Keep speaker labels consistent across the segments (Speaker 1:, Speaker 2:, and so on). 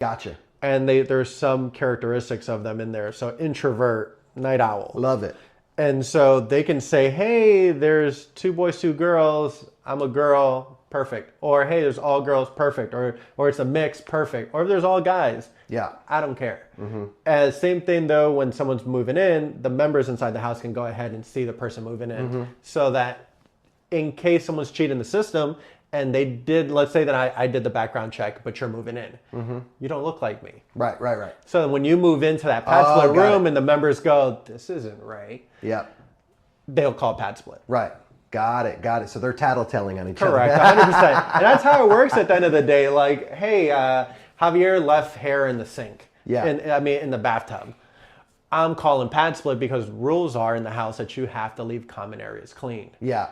Speaker 1: Gotcha.
Speaker 2: And there's some characteristics of them in there. So introvert, night owl.
Speaker 1: Love it.
Speaker 2: And so they can say, hey, there's 2 boys, 2 girls. I'm a girl, perfect. Or hey, there's all girls, perfect. Or it's a mix, perfect. Or if there's all guys,
Speaker 1: yeah,
Speaker 2: I don't care. Same thing though, when someone's moving in, the members inside the house can go ahead and see the person moving in, so that in case someone's cheating the system and they did, let's say that I did the background check, but you're moving in, you don't look like me.
Speaker 1: Right.
Speaker 2: So when you move into that PadSplit room and the members go, this isn't right.
Speaker 1: Yeah.
Speaker 2: They'll call PadSplit.
Speaker 1: Right. Got it. So they're tattletelling on each other.
Speaker 2: Correct, 100%. And that's how it works at the end of the day. Like, hey, Javier left hair in the sink.
Speaker 1: Yeah.
Speaker 2: In the bathtub. I'm calling PadSplit because rules are in the house that you have to leave common areas clean.
Speaker 1: Yeah.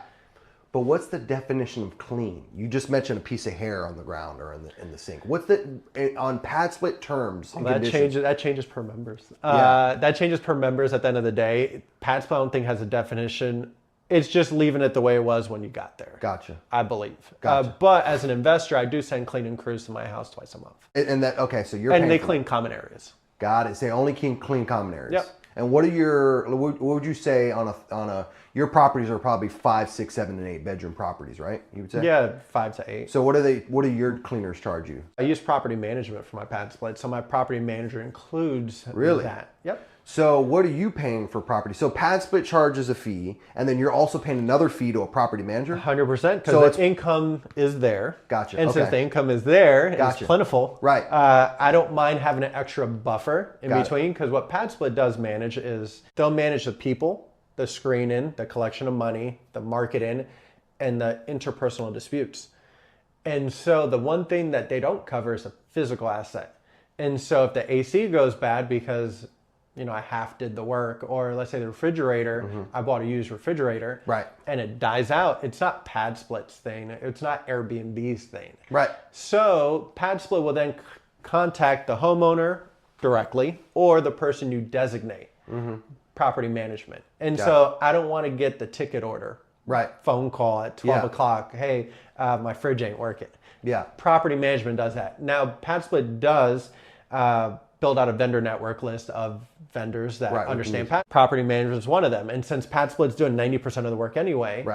Speaker 1: But what's the definition of clean? You just mentioned a piece of hair on the ground or in the sink. What's on PadSplit terms?
Speaker 2: That changes per members. That changes per members at the end of the day. PadSplit, I don't think, has a definition. It's just leaving it the way it was when you got there.
Speaker 1: Gotcha.
Speaker 2: I believe.
Speaker 1: Gotcha.
Speaker 2: But as an investor, I do send cleaning crews to my house twice a month.
Speaker 1: So you're
Speaker 2: and
Speaker 1: paying
Speaker 2: they
Speaker 1: for
Speaker 2: clean common areas.
Speaker 1: Got it. So they only clean common areas.
Speaker 2: Yep.
Speaker 1: And what would you say on your properties are probably 5, 6, 7, and 8 bedroom properties, right? You would say?
Speaker 2: Yeah, 5 to 8.
Speaker 1: So what do your cleaners charge you?
Speaker 2: I use property management for my PadSplit, so my property manager includes that. Yep.
Speaker 1: So what are you paying for property? So PadSplit charges a fee, and then you're also paying another fee to a property manager?
Speaker 2: 100%, because the income is there.
Speaker 1: Gotcha.
Speaker 2: And since the income is there, it's plentiful.
Speaker 1: Right.
Speaker 2: I don't mind having an extra buffer in between, because what PadSplit does manage is they'll manage the people, the screening, the collection of money, the marketing, and the interpersonal disputes. And so the one thing that they don't cover is a physical asset. And so if the AC goes bad because I half did the work, or let's say the refrigerator, I bought a used refrigerator,
Speaker 1: right,
Speaker 2: and it dies out. It's not PadSplit's thing. It's not Airbnb's thing.
Speaker 1: Right.
Speaker 2: So PadSplit will then contact the homeowner directly or the person you designate, property management. And so I don't want to get the ticket order, phone call at 12 o'clock. Hey, my fridge ain't working.
Speaker 1: Yeah.
Speaker 2: Property management does that. Now PadSplit does build out a vendor network list of vendors that understand property management is one of them. And since PadSplit's doing 90% of the work anyway,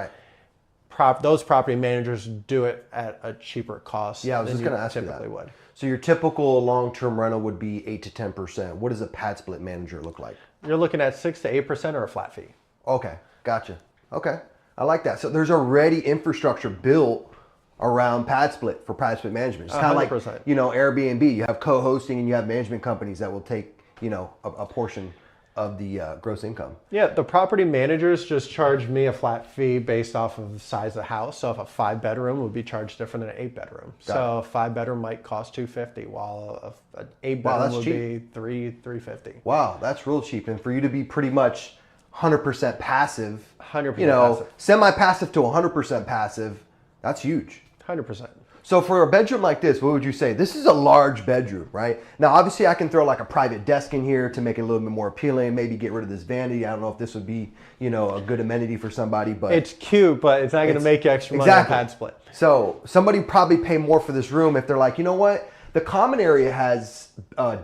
Speaker 2: those property managers do it at a cheaper cost.
Speaker 1: Yeah, I was just going to ask you that.
Speaker 2: Typically would.
Speaker 1: So your typical long-term rental would be 8 to 10%. What does a PadSplit manager look like?
Speaker 2: You're looking at 6 to 8% or a flat fee.
Speaker 1: Okay, gotcha. Okay, I like that. So there's already infrastructure built around PadSplit for PadSplit management. It's kind of like, Airbnb. You have co-hosting and you have management companies that will take, a portion of the gross income.
Speaker 2: Yeah, the property managers just charge me a flat fee based off of the size of the house. So if a 5-bedroom would be charged different than an 8-bedroom. So a 5-bedroom might cost $250, while an 8-bedroom would be $350.
Speaker 1: Wow, that's real cheap. And for you to be pretty much 100% passive,
Speaker 2: 100% passive.
Speaker 1: Semi-passive to 100% passive, that's huge.
Speaker 2: 100%.
Speaker 1: So for a bedroom like this, what would you say? This is a large bedroom, right? Now, obviously, I can throw like a private desk in here to make it a little bit more appealing, maybe get rid of this vanity. I don't know if this would be, a good amenity for somebody, but...
Speaker 2: It's cute, but it's not going to make you extra money on PadSplit.
Speaker 1: So somebody probably pay more for this room if they're like, you know what? The common area has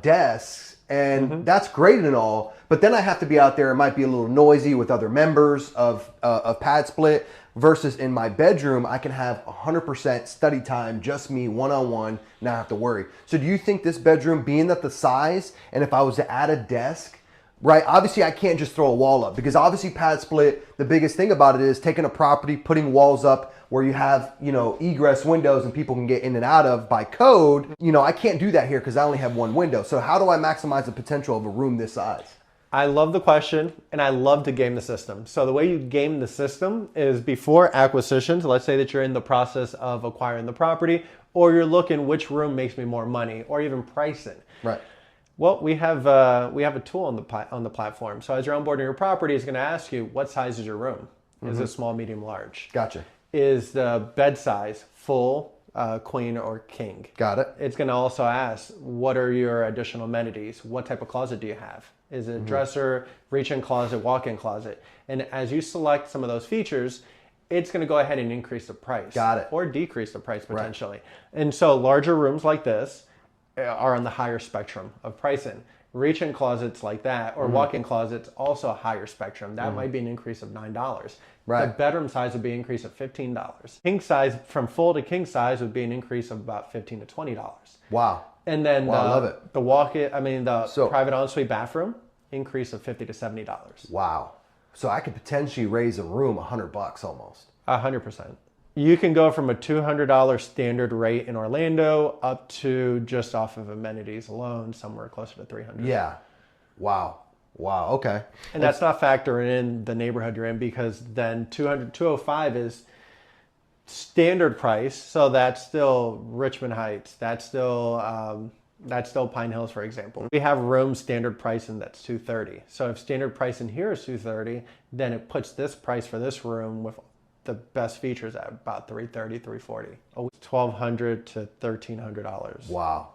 Speaker 1: desks, and that's great and all, but then I have to be out there. It might be a little noisy with other members of PadSplit. Versus in my bedroom, I can have 100% study time, just me, one-on-one, not have to worry. So do you think this bedroom, being that the size, and if I was to add a desk, right, obviously I can't just throw a wall up, because obviously PadSplit, the biggest thing about it is taking a property, putting walls up where you have, egress windows and people can get in and out of by code. I can't do that here because I only have one window. So how do I maximize the potential of a room this size?
Speaker 2: I love the question, and I love to game the system. So the way you game the system is before acquisitions. Let's say that you're in the process of acquiring the property, or you're looking which room makes me more money, or even pricing.
Speaker 1: Right.
Speaker 2: Well, we have a tool on the platform. So as you're onboarding your property, it's going to ask you, what size is your room? Is it small, medium, large?
Speaker 1: Gotcha.
Speaker 2: Is the bed size full, queen, or king?
Speaker 1: Got it.
Speaker 2: It's going to also ask, what are your additional amenities? What type of closet do you have? Is it a dresser, reach-in closet, walk-in closet? And as you select some of those features, it's going to go ahead and increase the price.
Speaker 1: Got it.
Speaker 2: Or decrease the price potentially. Right. And so larger rooms like this, are on the higher spectrum of pricing. Reach-in closets like that, or walk-in closets, also a higher spectrum. That might be an increase of $9.
Speaker 1: Right.
Speaker 2: The bedroom size would be an increase of $15. King size, from full to king size, would be an increase of about $15 to $20.
Speaker 1: Wow.
Speaker 2: And then
Speaker 1: I love it.
Speaker 2: the private ensuite bathroom, increase of $50 to $70.
Speaker 1: Wow. So I could potentially raise a room $100 almost.
Speaker 2: 100%. You can go from a $200 standard rate in Orlando up to, just off of amenities alone, somewhere closer to $300.
Speaker 1: Yeah. Wow. Wow. Okay.
Speaker 2: And that's not factoring in the neighborhood you're in, because then 205 is standard price. So that's still Richmond Heights. That's still Pine Hills, for example. We have room standard pricing that's $230. So if standard pricing here is $230, then it puts this price for this room with the best features at about $330, $340. $1,200 to $1,300.
Speaker 1: Wow.